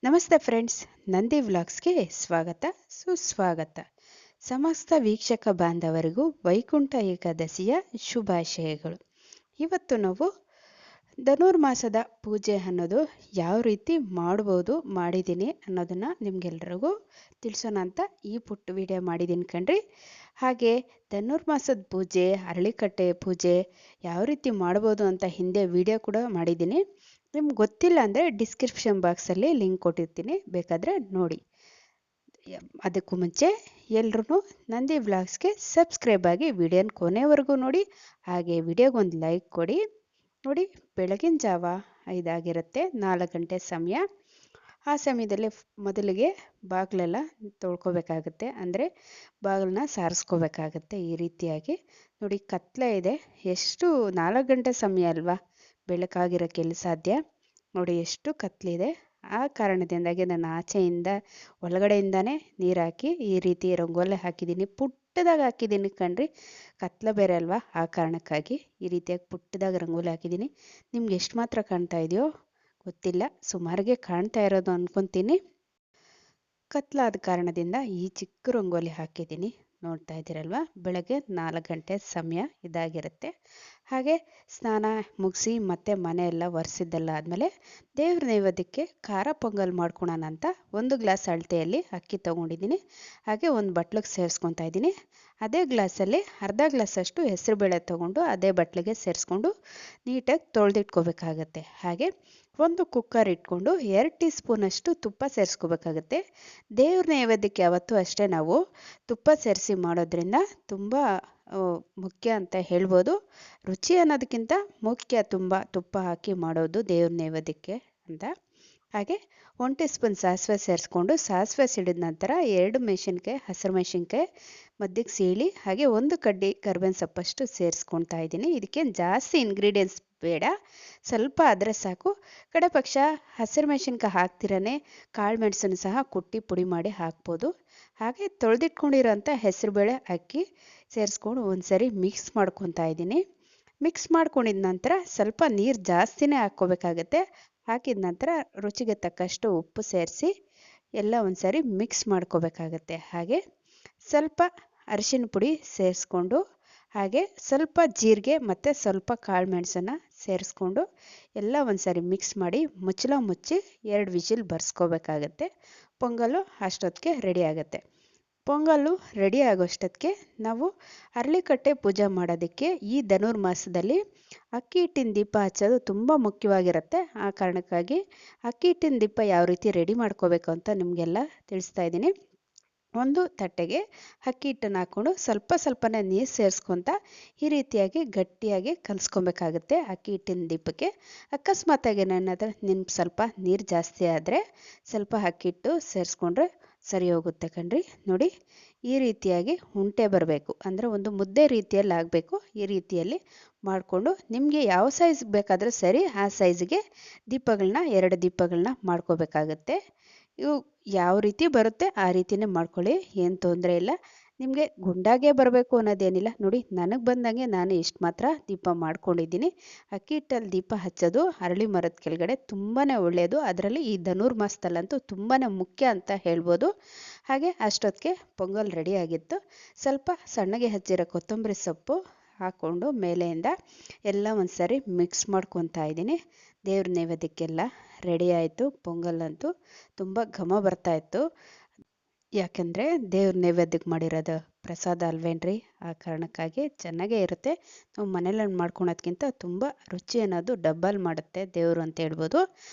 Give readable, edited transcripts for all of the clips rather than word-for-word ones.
ನಮಸ್ತೆ ಫ್ರೆಂಡ್ಸ್, ನಂದಿ ವ್ಲಾಗ್ಸ್ಗೆ ಸ್ವಾಗತ ಸುಸ್ವಾಗತ. ಸಮಸ್ತ ವೀಕ್ಷಕ ಬಾಂಧವರಿಗೂ ವೈಕುಂಠ ಏಕಾದಶಿಯ ಶುಭಾಶಯಗಳು. ಇವತ್ತು ನಾವು ಧನುರ್ಮಾಸದ ಪೂಜೆ ಅನ್ನೋದು ಯಾವ ರೀತಿ ಮಾಡಿದ್ದೀನಿ ಅನ್ನೋದನ್ನು ನಿಮಗೆಲ್ರಿಗೂ ತಿಳಿಸೋಣ ಅಂತ ಈ ಪುಟ್ಟ ವಿಡಿಯೋ ಮಾಡಿದ್ದೀನಿ ಕಣ್ರಿ. ಹಾಗೆ ಧನುರ್ಮಾಸದ ಪೂಜೆ, ಅರಳಿಕಟ್ಟೆ ಪೂಜೆ ಯಾವ ರೀತಿ ಮಾಡ್ಬೋದು ಅಂತ ಹಿಂದೆ ವಿಡಿಯೋ ಕೂಡ ಮಾಡಿದ್ದೀನಿ. ನಿಮ್ಗೆ ಗೊತ್ತಿಲ್ಲ ಅಂದರೆ ಡಿಸ್ಕ್ರಿಪ್ಷನ್ ಬಾಕ್ಸಲ್ಲಿ ಲಿಂಕ್ ಕೊಟ್ಟಿರ್ತೀನಿ, ಬೇಕಾದರೆ ನೋಡಿ. ಅದಕ್ಕೂ ಮುಂಚೆ ಎಲ್ರೂ ನಂದಿ ವ್ಲಾಗ್ಸ್ಗೆ ಸಬ್ಸ್ಕ್ರೈಬ್ ಆಗಿ ವಿಡಿಯೋನ ಕೊನೆವರೆಗೂ ನೋಡಿ. ಹಾಗೆ ವಿಡಿಯೋಗೆ ಒಂದು ಲೈಕ್ ಕೊಡಿ. ನೋಡಿ, ಬೆಳಗಿನ ಜಾವ 5 ಆಗಿರುತ್ತೆ, 4 ಗಂಟೆ ಸಮಯ. ಆ ಸಮಯದಲ್ಲಿ ಮೊದಲಿಗೆ ಬಾಗಿಲೆಲ್ಲ ತೊಳ್ಕೊಬೇಕಾಗುತ್ತೆ, ಅಂದರೆ ಬಾಗಿಲನ್ನ ಸಾರಿಸ್ಕೋಬೇಕಾಗತ್ತೆ. ಈ ರೀತಿಯಾಗಿ ನೋಡಿ, ಕತ್ಲೆ ಇದೆ. ಎಷ್ಟು 4 ಗಂಟೆ ಸಮಯ ಅಲ್ವಾ, ಬೆಳಕಾಗಿರೋಕ್ಕೆಲ್ಲಿ ಸಾಧ್ಯ. ನೋಡಿ ಎಷ್ಟು ಕತ್ಲಿದೆ. ಆ ಕಾರಣದಿಂದಾಗಿ ನಾನು ಆಚೆಯಿಂದ ಒಳಗಡೆಯಿಂದಾನೇ ನೀರು ಹಾಕಿ ಈ ರೀತಿ ರಂಗೋಲೆ ಹಾಕಿದ್ದೀನಿ. ಪುಟ್ಟದಾಗಿ ಹಾಕಿದ್ದೀನಿ ಕಣ್ರಿ, ಕತ್ಲ ಬೇರೆ ಅಲ್ವಾ, ಆ ಕಾರಣಕ್ಕಾಗಿ ಈ ರೀತಿಯಾಗಿ ಪುಟ್ಟದಾಗಿ ರಂಗೋಲಿ ಹಾಕಿದ್ದೀನಿ. ನಿಮ್ಗೆ ಎಷ್ಟು ಮಾತ್ರ ಕಾಣ್ತಾ ಇದೆಯೋ ಗೊತ್ತಿಲ್ಲ, ಸುಮಾರಿಗೆ ಕಾಣ್ತಾ ಇರೋದು ಅಂದ್ಕೊತೀನಿ. ಕತ್ಲಾದ ಕಾರಣದಿಂದ ಈ ಚಿಕ್ಕ ರಂಗೋಲಿ ಹಾಕಿದ್ದೀನಿ. ನೋಡ್ತಾ ಇದ್ದೀರಲ್ವ, ಬೆಳಗ್ಗೆ 4 ಗಂಟೆ ಸಮಯ ಇದಾಗಿರುತ್ತೆ. ಹಾಗೆ ಸ್ನಾನ ಮುಗಿಸಿ ಮತ್ತೆ ಮನೆಯೆಲ್ಲ ಒರೆಸಿದ್ದೆಲ್ಲ ಆದಮೇಲೆ ದೇವ್ರ ನೈವೇದ್ಯಕ್ಕೆ ಖಾರ ಪೊಂಗಲ್ ಮಾಡ್ಕೊಳೋಣ ಅಂತ 1 ಗ್ಲಾಸ್ ಅಳತೆಯಲ್ಲಿ ಅಕ್ಕಿ ತೊಗೊಂಡಿದ್ದೀನಿ. ಹಾಗೆ ಒಂದು ಬಟ್ಲಿಗೆ ಸೇರಿಸ್ಕೊತಾ ಇದ್ದೀನಿ. ಅದೇ ಗ್ಲಾಸಲ್ಲಿ ಅರ್ಧ ಗ್ಲಾಸಷ್ಟು ಹೆಸರುಬೇಳೆ ತೊಗೊಂಡು ಅದೇ ಬಟ್ಲಿಗೆ ಸೇರಿಸ್ಕೊಂಡು ನೀಟಾಗಿ ತೊಳೆದಿಟ್ಕೋಬೇಕಾಗತ್ತೆ. ಹಾಗೆ ಒಂದು ಕುಕ್ಕರ್ ಇಟ್ಕೊಂಡು 2 ಟೀ ಸ್ಪೂನಷ್ಟು ತುಪ್ಪ ಸೇರಿಸ್ಕೋಬೇಕಾಗತ್ತೆ. ದೇವ್ರ ನೈವೇದ್ಯಕ್ಕೆ ಯಾವತ್ತೂ ಅಷ್ಟೇ ನಾವು ತುಪ್ಪ ಸೇರಿಸಿ ಮಾಡೋದ್ರಿಂದ ತುಂಬ ಮುಖ್ಯ ಅಂತ ಹೇಳ್ಬೋದು. ರುಚಿ ಅನ್ನೋದಕ್ಕಿಂತ ಮುಖ್ಯ ತುಂಬ ತುಪ್ಪ ಹಾಕಿ ಮಾಡೋದು ದೇವ್ರ ನೈವೇದ್ಯಕ್ಕೆ ಅಂತ. ಹಾಗೆ 1 ಟೀ ಸ್ಪೂನ್ ಸಾಸಿವೆ ಸೇರಿಸ್ಕೊಂಡು ಸಾಸಿವೆ ಸಿಡಿದ ನಂತರ 2 ಮೆಣಸಿನ್ಕಾಯಿ, ಹಸಿರು ಮೆಣಸಿನ್ಕಾಯಿ ಮಧ್ಯಕ್ಕೆ ಸೀಳಿ ಹಾಗೆ 1 ಕಡ್ಡಿ ಕರ್ಬೇವಿನ ಸೊಪ್ಪಷ್ಟು ಸೇರಿಸ್ಕೊಳ್ತಾ ಇದ್ದೀನಿ. ಇದಕ್ಕೆ ಜಾಸ್ತಿ ಇಂಗ್ರೀಡಿಯೆಂಟ್ಸ್ ಬೇಡ, ಸ್ವಲ್ಪ ಆದರೆ ಸಾಕು. ಕಡೆ ಪಕ್ಷ ಹಸಿರು ಮೆಣಸಿನ್ಕಾಯಿ ಹಾಕ್ತಿರೇ ಕಾಳು ಮೆಣಸನ್ನು ಸಹ ಕುಟ್ಟಿ ಪುಡಿ ಮಾಡಿ ಹಾಕ್ಬೋದು. ಹಾಗೆ ತೊಳೆದಿಟ್ಕೊಂಡಿರೋಂಥ ಹೆಸರುಬೇಳೆ ಅಕ್ಕಿ ಸೇರಿಸ್ಕೊಂಡು ಒಂದ್ಸರಿ ಮಿಕ್ಸ್ ಮಾಡ್ಕೊತಾ ಇದ್ದೀನಿ. ಮಿಕ್ಸ್ ಮಾಡ್ಕೊಂಡಿದ ನಂತರ ಸ್ವಲ್ಪ ನೀರು ಜಾಸ್ತಿನೇ ಹಾಕ್ಕೋಬೇಕಾಗತ್ತೆ. ಹಾಕಿದ ನಂತರ ರುಚಿಗೆ ತಕ್ಕಷ್ಟು ಉಪ್ಪು ಸೇರಿಸಿ ಎಲ್ಲ ಒಂದ್ಸರಿ ಮಿಕ್ಸ್ ಮಾಡ್ಕೋಬೇಕಾಗತ್ತೆ. ಹಾಗೆ ಸ್ವಲ್ಪ ಅರಿಶಿನ ಪುಡಿ ಸೇರಿಸ್ಕೊಂಡು ಹಾಗೆ ಸ್ವಲ್ಪ ಜೀರಿಗೆ ಮತ್ತು ಸ್ವಲ್ಪ ಕಾಳು ಮೆಣಸನ್ನು ಸೇರಿಸ್ಕೊಂಡು ಎಲ್ಲ ಒಂದ್ಸರಿ ಮಿಕ್ಸ್ ಮಾಡಿ ಮುಚ್ಚಳ ಮುಚ್ಚಿ 2 ವಿಜಿಲ್ ಬರ್ಸ್ಕೋಬೇಕಾಗತ್ತೆ. ಪೊಂಗಲ್ಲು ಅಷ್ಟೊತ್ತಿಗೆ ರೆಡಿ ಆಗುತ್ತೆ. ಪೊಂಗಲ್ಲು ರೆಡಿ ಆಗೋಷ್ಟೊತ್ತಿಗೆ ನಾವು ಅರಳಿಕಟ್ಟೆ ಪೂಜೆ ಮಾಡೋದಕ್ಕೆ ಈ ಧನುರ್ಮಾಸದಲ್ಲಿ ಅಕ್ಕಿ ಹಿಟ್ಟಿನ ದೀಪ ಹಚ್ಚೋದು ತುಂಬ ಮುಖ್ಯವಾಗಿರುತ್ತೆ. ಆ ಕಾರಣಕ್ಕಾಗಿ ಅಕ್ಕಿ ಹಿಟ್ಟಿನ ದೀಪ ಯಾವ ರೀತಿ ರೆಡಿ ಮಾಡ್ಕೋಬೇಕು ಅಂತ ನಿಮಗೆಲ್ಲ ತಿಳಿಸ್ತಾ ಇದ್ದೀನಿ. ಒಂದು ತಟ್ಟೆಗೆ ಅಕ್ಕಿ ಹಿಟ್ಟನ್ನು ಹಾಕ್ಕೊಂಡು ಸ್ವಲ್ಪನೇ ನೀರು ಸೇರಿಸ್ಕೊತ ಈ ರೀತಿಯಾಗಿ ಗಟ್ಟಿಯಾಗಿ ಕಲಿಸ್ಕೊಬೇಕಾಗುತ್ತೆ ಅಕ್ಕಿ ಹಿಟ್ಟಿನ ದೀಪಕ್ಕೆ. ಅಕಸ್ಮಾತಾಗಿ ಏನಾದರೂ ಸ್ವಲ್ಪ ನೀರು ಜಾಸ್ತಿ ಆದರೆ ಸ್ವಲ್ಪ ಅಕ್ಕಿ ಹಿಟ್ಟು ಸೇರಿಸ್ಕೊಂಡ್ರೆ ಸರಿ ಹೋಗುತ್ತೆ ಕಣ್ರಿ. ನೋಡಿ, ಈ ರೀತಿಯಾಗಿ ಉಂಟೆ ಬರಬೇಕು, ಅಂದರೆ ಒಂದು ಮುದ್ದೆ ರೀತಿಯಲ್ಲಿ ಆಗಬೇಕು. ಈ ರೀತಿಯಲ್ಲಿ ಮಾಡಿಕೊಂಡು ನಿಮಗೆ ಯಾವ ಸೈಜ್ ಬೇಕಾದರೂ ಸರಿ ಆ ಸೈಜ್ಗೆ ದೀಪಗಳನ್ನ 2 ದೀಪಗಳನ್ನ ಮಾಡ್ಕೋಬೇಕಾಗತ್ತೆ. ಇವು ಯಾವ ರೀತಿ ಬರುತ್ತೆ ಆ ರೀತಿಯೇ ಮಾಡ್ಕೊಳ್ಳಿ, ಏನು ತೊಂದರೆ ಇಲ್ಲ. ನಿಮಗೆ ಗುಂಡಾಗೆ ಬರಬೇಕು ಅನ್ನೋದೇನಿಲ್ಲ. ನೋಡಿ, ನನಗೆ ಬಂದಂಗೆ ನಾನು ಇಷ್ಟು ಮಾತ್ರ ದೀಪ ಮಾಡ್ಕೊಂಡಿದ್ದೀನಿ. ಅಕ್ಕಿ ಹಿಟ್ಟಲ್ಲಿ ದೀಪ ಹಚ್ಚೋದು ಅರಳಿ ಮರದ ಕೆಳಗಡೆ ತುಂಬಾ ಒಳ್ಳೆಯದು. ಅದರಲ್ಲಿ ಈ ಧನುರ್ಮಾಸದಲ್ಲಂತೂ ತುಂಬಾ ಮುಖ್ಯ ಅಂತ ಹೇಳ್ಬೋದು. ಹಾಗೆ ಅಷ್ಟೊತ್ತಿಗೆ ಪೊಂಗಲ್ ರೆಡಿ ಆಗಿತ್ತು. ಸ್ವಲ್ಪ ಸಣ್ಣಗೆ ಹಚ್ಚಿರೋ ಕೊತ್ತಂಬರಿ ಸೊಪ್ಪು ಹಾಕ್ಕೊಂಡು ಮೇಲೆಯಿಂದ ಎಲ್ಲ ಒಂದ್ಸರಿ ಮಿಕ್ಸ್ ಮಾಡ್ಕೊತಾ ಇದ್ದೀನಿ. ದೇವ್ರ ನೈವೇದ್ಯಕ್ಕೆಲ್ಲ ರೆಡಿ ಆಯಿತು. ಪೊಂಗಲ್ಲಂತೂ ತುಂಬ ಘಮ ಬರ್ತಾಯಿತ್ತು, ಯಾಕೆಂದರೆ ದೇವ್ರ ನೈವೇದ್ಯಕ್ಕೆ ಮಾಡಿರೋದು ಪ್ರಸಾದ ಅಲ್ವೇನ್ರಿ, ಆ ಕಾರಣಕ್ಕಾಗಿ ಚೆನ್ನಾಗೇ ಇರುತ್ತೆ. ನಾವು ಮನೇಲಿ ಮಾಡ್ಕೊಳೋದ್ಕಿಂತ ತುಂಬ ರುಚಿ ಅನ್ನೋದು ಡಬ್ಬಲ್ ಮಾಡುತ್ತೆ ದೇವರು ಅಂತ ಹೇಳ್ಬೋದು.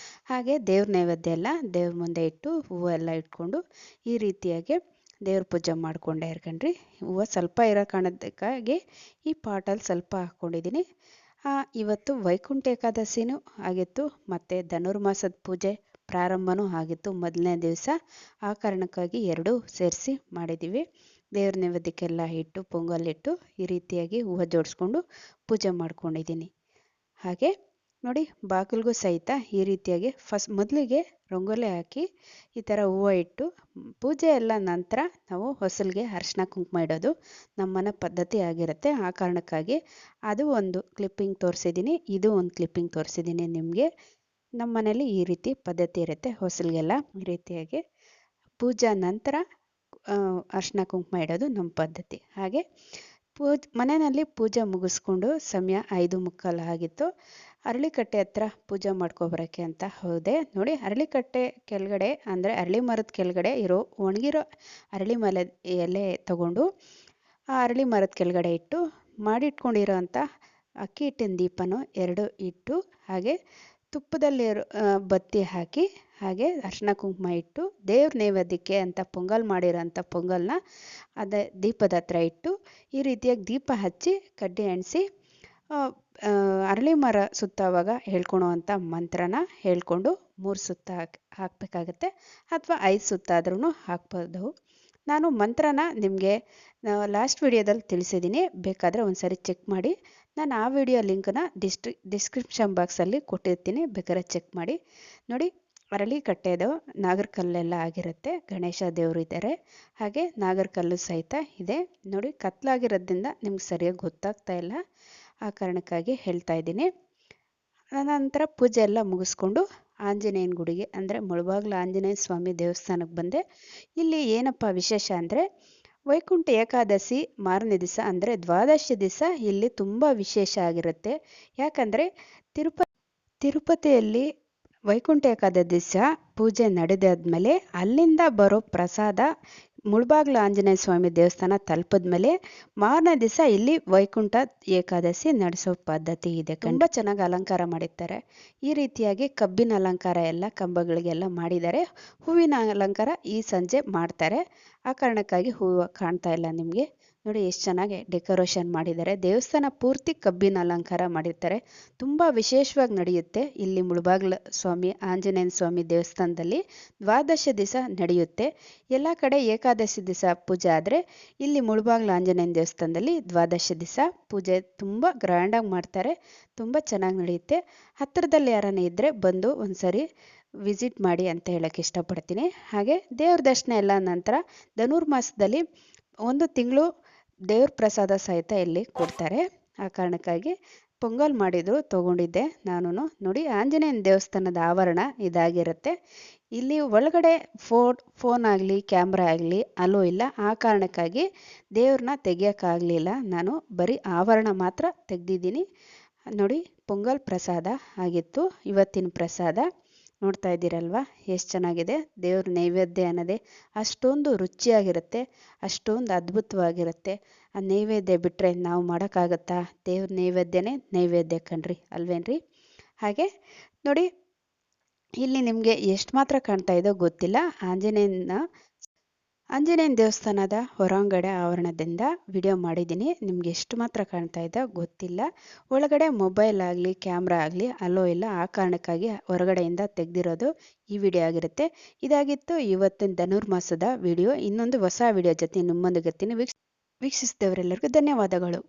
ಹಾಗೆ ದೇವ್ರ ನೈವೇದ್ಯ ಎಲ್ಲ ದೇವ್ರ ಮುಂದೆ ಇಟ್ಟು ಹೂವು ಎಲ್ಲ ಇಟ್ಕೊಂಡು ಈ ರೀತಿಯಾಗಿ ದೇವ್ರ ಪೂಜೆ ಮಾಡಿಕೊಂಡೆ ಇರ್ಕಂಡ್ರಿ. ಹೂವು ಸ್ವಲ್ಪ ಇರೋ ಕಾರಣಕ್ಕಾಗಿ ಈ ಪಾಟಲ್ಲಿ ಸ್ವಲ್ಪ ಹಾಕ್ಕೊಂಡಿದ್ದೀನಿ. ಇವತ್ತು ವೈಕುಂಠ ಏಕಾದಶಿನೂ ಆಗಿತ್ತು ಮತ್ತು ಧನುರ್ಮಾಸದ ಪೂಜೆ ಪ್ರಾರಂಭನೂ ಆಗಿತ್ತು ಮೊದಲನೇ ದಿವಸ. ಆ ಕಾರಣಕ್ಕಾಗಿ 2 ಸೇರಿಸಿ ಮಾಡಿದ್ದೀವಿ. ದೇವ್ರ ನೈವೇದ್ಯಕ್ಕೆಲ್ಲ ಇಟ್ಟು ಪೊಂಗಲ್ಲಿಟ್ಟು ಈ ರೀತಿಯಾಗಿ ಹೂವು ಜೋಡಿಸ್ಕೊಂಡು ಪೂಜೆ ಮಾಡ್ಕೊಂಡಿದ್ದೀನಿ. ಹಾಗೆ ನೋಡಿ, ಬಾಗಿಲಿಗೂ ಸಹಿತ ಈ ರೀತಿಯಾಗಿ ಮೊದಲಿಗೆ ರಂಗೋಲಿ ಹಾಕಿ ಈ ಥರ ಹೂವು ಇಟ್ಟು ಪೂಜೆ ಎಲ್ಲ ನಂತರ ನಾವು ಹೊಸಲಿಗೆ ಅರಿಶಿನ ಕುಂಕುಮ ಇಡೋದು ನಮ್ಮನೆ ಪದ್ಧತಿ ಆಗಿರುತ್ತೆ. ಆ ಕಾರಣಕ್ಕಾಗಿ ಅದು ಒಂದು ಕ್ಲಿಪ್ಪಿಂಗ್ ತೋರಿಸಿದ್ದೀನಿ, ಇದು ಒಂದು ಕ್ಲಿಪ್ಪಿಂಗ್ ತೋರಿಸಿದ್ದೀನಿ ನಿಮಗೆ. ನಮ್ಮ ಮನೇಲಿ ಈ ರೀತಿ ಪದ್ಧತಿ ಇರುತ್ತೆ. ಹೊಸಲಿಗೆಲ್ಲ ಈ ರೀತಿಯಾಗಿ ಪೂಜಾ ನಂತರ ಅರಿಶಿನ ಕುಂಕುಮ ಇಡೋದು ನಮ್ಮ ಪದ್ಧತಿ. ಹಾಗೆ ಮನೆಯಲ್ಲಿ ಪೂಜೆ ಮುಗಿಸ್ಕೊಂಡು ಸಮಯ 5:45 ಆಗಿತ್ತು. ಅರಳಿಕಟ್ಟೆ ಹತ್ರ ಪೂಜೆ ಮಾಡ್ಕೊಬರೋಕ್ಕೆ ಅಂತ ಹೋದೆ. ನೋಡಿ, ಅರಳಿಕಟ್ಟೆ ಕೆಳಗಡೆ ಅಂದರೆ ಅರಳಿ ಮರದ ಕೆಳಗಡೆ ಇರೋ ಒಣಗಿರೋ ಅರಳಿ ಎಲೆ ತಗೊಂಡು ಆ ಅರಳಿ ಮರದ ಕೆಳಗಡೆ ಇಟ್ಟು ಮಾಡಿಟ್ಕೊಂಡಿರೋ ಅಂಥ ಅಕ್ಕಿ ಹಿಟ್ಟಿನ ದೀಪನೂ 2 ಇಟ್ಟು, ಹಾಗೆ ತುಪ್ಪದಲ್ಲಿ ಬತ್ತಿ ಹಾಕಿ, ಹಾಗೆ ಅರಿಶಿನ ಕುಂಕುಮ ಇಟ್ಟು ದೇವ್ರ ನೈವೇದ್ಯಕ್ಕೆ ಅಂತ ಪೊಂಗಲ್ ಮಾಡಿರೋಂಥ ಪೊಂಗಲ್ನ ಅದೇ ದೀಪದ ಹತ್ರ ಇಟ್ಟು ಈ ರೀತಿಯಾಗಿ ದೀಪ ಹಚ್ಚಿ ಕಡ್ಡಿ ಎಣಿಸಿ ಅರಳಿ ಮರ ಸುತ್ತುವಾಗ ಹೇಳ್ಕೊಳೋವಂಥ ಮಂತ್ರನ ಹೇಳ್ಕೊಂಡು 3 ಸುತ್ತ ಹಾಕಬೇಕಾಗತ್ತೆ, ಅಥವಾ 5 ಸುತ್ತಾದ್ರೂ ಹಾಕ್ಬೋದು. ನಾನು ಮಂತ್ರನ ನಿಮಗೆ ಲಾಸ್ಟ್ ವಿಡಿಯೋದಲ್ಲಿ ತಿಳಿಸಿದ್ದೀನಿ, ಬೇಕಾದರೆ ಒಂದ್ಸರಿ ಚೆಕ್ ಮಾಡಿ. ನಾನು ಆ ವಿಡಿಯೋ ಲಿಂಕ್ನ ಡಿಸ್ಕ್ರಿಪ್ಷನ್ ಬಾಕ್ಸಲ್ಲಿ ಕೊಟ್ಟಿರ್ತೀನಿ, ಬೇಕಾದ್ರೆ ಚೆಕ್ ಮಾಡಿ. ನೋಡಿ, ಅರಳಿ ಕಟ್ಟೆದು ನಾಗರಕಲ್ಲೆಲ್ಲ ಆಗಿರುತ್ತೆ. ಗಣೇಶ ದೇವರು ಇದ್ದಾರೆ, ಹಾಗೆ ನಾಗರಕಲ್ಲು ಸಹಿತ ಇದೆ. ನೋಡಿ, ಕತ್ಲಾಗಿರೋದ್ರಿಂದ ನಿಮ್ಗೆ ಸರಿಯಾಗಿ ಗೊತ್ತಾಗ್ತಾ ಇಲ್ಲ, ಆ ಕಾರಣಕ್ಕಾಗಿ ಹೇಳ್ತಾ ಇದ್ದೀನಿ. ನಂತರ ಪೂಜೆ ಎಲ್ಲ ಮುಗಿಸ್ಕೊಂಡು ಆಂಜನೇಯನ ಗುಡಿಗೆ ಅಂದರೆ ಮುಳಬಾಗಿಲು ಆಂಜನೇಯ ಸ್ವಾಮಿ ದೇವಸ್ಥಾನಕ್ಕೆ ಬಂದೆ. ಇಲ್ಲಿ ಏನಪ್ಪ ವಿಶೇಷ ಅಂದರೆ ವೈಕುಂಠ ಏಕಾದಶಿ ಮಾರನೇ ದಿವಸ ಅಂದರೆ ದ್ವಾದಶಿ ದಿವಸ ಇಲ್ಲಿ ತುಂಬ ವಿಶೇಷ ಆಗಿರುತ್ತೆ. ಯಾಕಂದರೆ ತಿರುಪತಿಯಲ್ಲಿ ವೈಕುಂಠ ಏಕಾದಶಿ ದಿವಸ ಪೂಜೆ ನಡೆದಾದ್ಮೇಲೆ ಅಲ್ಲಿಂದ ಬರೋ ಪ್ರಸಾದ ಮುಳಬಾಗಿಲು ಆಂಜನೇಯ ಸ್ವಾಮಿ ದೇವಸ್ಥಾನ ತಲುಪಿದ್ಮೇಲೆ ಮಾರನೇ ದಿವಸ ಇಲ್ಲಿ ವೈಕುಂಠ ಏಕಾದಶಿ ನಡೆಸೋ ಪದ್ಧತಿ ಇದೆ. ತುಂಬ ಚೆನ್ನಾಗಿ ಅಲಂಕಾರ ಮಾಡಿರ್ತಾರೆ. ಈ ರೀತಿಯಾಗಿ ಕಬ್ಬಿನ ಅಲಂಕಾರ ಎಲ್ಲ ಕಂಬಗಳಿಗೆಲ್ಲ ಮಾಡಿದ್ದಾರೆ. ಹೂವಿನ ಅಲಂಕಾರ ಈ ಸಂಜೆ ಮಾಡ್ತಾರೆ, ಆ ಕಾರಣಕ್ಕಾಗಿ ಹೂವು ಕಾಣ್ತಾ ಇಲ್ಲ ನಿಮಗೆ. ನೋಡಿ ಎಷ್ಟು ಚೆನ್ನಾಗಿ ಡೆಕೋರೇಷನ್ ಮಾಡಿದ್ದಾರೆ. ದೇವಸ್ಥಾನ ಪೂರ್ತಿ ಕಬ್ಬಿನ ಅಲಂಕಾರ ಮಾಡಿರ್ತಾರೆ. ತುಂಬ ವಿಶೇಷವಾಗಿ ನಡೆಯುತ್ತೆ ಇಲ್ಲಿ ಮುಳಬಾಗಿಲು ಸ್ವಾಮಿ ಆಂಜನೇಯ ಸ್ವಾಮಿ ದೇವಸ್ಥಾನದಲ್ಲಿ. ದ್ವಾದಶಿ ದಿವಸ ನಡೆಯುತ್ತೆ. ಎಲ್ಲ ಕಡೆ ಏಕಾದಶಿ ದಿವಸ ಪೂಜೆ ಆದರೆ ಇಲ್ಲಿ ಮುಳಬಾಗಿಲು ಆಂಜನೇಯ ದೇವಸ್ಥಾನದಲ್ಲಿ ದ್ವಾದಶಿ ದಿವಸ ಪೂಜೆ ತುಂಬ ಗ್ರ್ಯಾಂಡಾಗಿ ಮಾಡ್ತಾರೆ. ತುಂಬ ಚೆನ್ನಾಗಿ ನಡೆಯುತ್ತೆ. ಹತ್ತಿರದಲ್ಲಿ ಯಾರನ್ನ ಇದ್ದರೆ ಬಂದು ಒಂದ್ಸರಿ ವಿಸಿಟ್ ಮಾಡಿ ಅಂತ ಹೇಳೋಕ್ಕೆ ಇಷ್ಟಪಡ್ತೀನಿ. ಹಾಗೆ ದೇವ್ರ ದರ್ಶನ ಎಲ್ಲ ನಂತರ ಧನುರ್ಮಾಸದಲ್ಲಿ 1 ತಿಂಗಳು ದೇವ್ರ ಪ್ರಸಾದ ಸಹಿತ ಇಲ್ಲಿ ಕೊಡ್ತಾರೆ. ಆ ಕಾರಣಕ್ಕಾಗಿ ಪೊಂಗಲ್ ಮಾಡಿದ್ರು ತೊಗೊಂಡಿದ್ದೆ ನಾನು. ನೋಡಿ, ಆಂಜನೇಯನ ದೇವಸ್ಥಾನದ ಆವರಣ ಇದಾಗಿರುತ್ತೆ. ಇಲ್ಲಿ ಒಳಗಡೆ ಫೋನ್ ಆಗಲಿ ಕ್ಯಾಮ್ರಾ ಆಗಲಿ ಅಲೋ ಇಲ್ಲ, ಆ ಕಾರಣಕ್ಕಾಗಿ ದೇವ್ರನ್ನ ತೆಗಿಯೋಕ್ಕಾಗಲಿಲ್ಲ. ನಾನು ಬರೀ ಆವರಣ ಮಾತ್ರ ತೆಗೆದಿದ್ದೀನಿ. ನೋಡಿ, ಪೊಂಗಲ್ ಪ್ರಸಾದ ಆಗಿತ್ತು ಇವತ್ತಿನ ಪ್ರಸಾದ. ನೋಡ್ತಾ ಇದ್ದೀರಲ್ವ ಎಷ್ಟು ಚೆನ್ನಾಗಿದೆ. ದೇವ್ರ ನೈವೇದ್ಯ ಅನ್ನೋದೇ ಅಷ್ಟೊಂದು ರುಚಿಯಾಗಿರುತ್ತೆ, ಅಷ್ಟೊಂದು ಅದ್ಭುತವಾಗಿರುತ್ತೆ. ಆ ನೈವೇದ್ಯ ಬಿಟ್ಟರೆ ನಾವು ಮಾಡೋಕ್ಕಾಗತ್ತಾ? ದೇವ್ರ ನೈವೇದ್ಯನೇ ನೈವೇದ್ಯ ಕಣ್ರಿ, ಅಲ್ವೇನ್ರಿ? ಹಾಗೆ ನೋಡಿ, ಇಲ್ಲಿ ನಿಮಗೆ ಎಷ್ಟು ಮಾತ್ರ ಕಾಣ್ತಾ ಇದೋ ಗೊತ್ತಿಲ್ಲ. ಆಂಜನೇಯನ ದೇವಸ್ಥಾನದ ಹೊರಾಂಗಡೆ ಆವರಣದಿಂದ ವಿಡಿಯೋ ಮಾಡಿದ್ದೀನಿ. ನಿಮ್ಗೆ ಎಷ್ಟು ಮಾತ್ರ ಕಾಣ್ತಾ ಇದೋ ಗೊತ್ತಿಲ್ಲ. ಒಳಗಡೆ ಮೊಬೈಲ್ ಆಗಲಿ ಕ್ಯಾಮ್ರಾ ಆಗಲಿ ಅಲೋ ಇಲ್ಲ, ಆ ಕಾರಣಕ್ಕಾಗಿ ಹೊರಗಡೆಯಿಂದ ತೆಗೆದಿರೋದು ಈ ವಿಡಿಯೋ ಆಗಿರುತ್ತೆ. ಇದಾಗಿತ್ತು ಇವತ್ತಿನ ಧನುರ್ಮಾಸದ ವಿಡಿಯೋ. ಇನ್ನೊಂದು ಹೊಸ ವಿಡಿಯೋ ಜೊತೆ ನಿಮ್ಮೊಂದಿಗೆ ವೀಕ್ಷಿಸಿದವರೆಲ್ಲರಿಗೂ ಧನ್ಯವಾದಗಳು.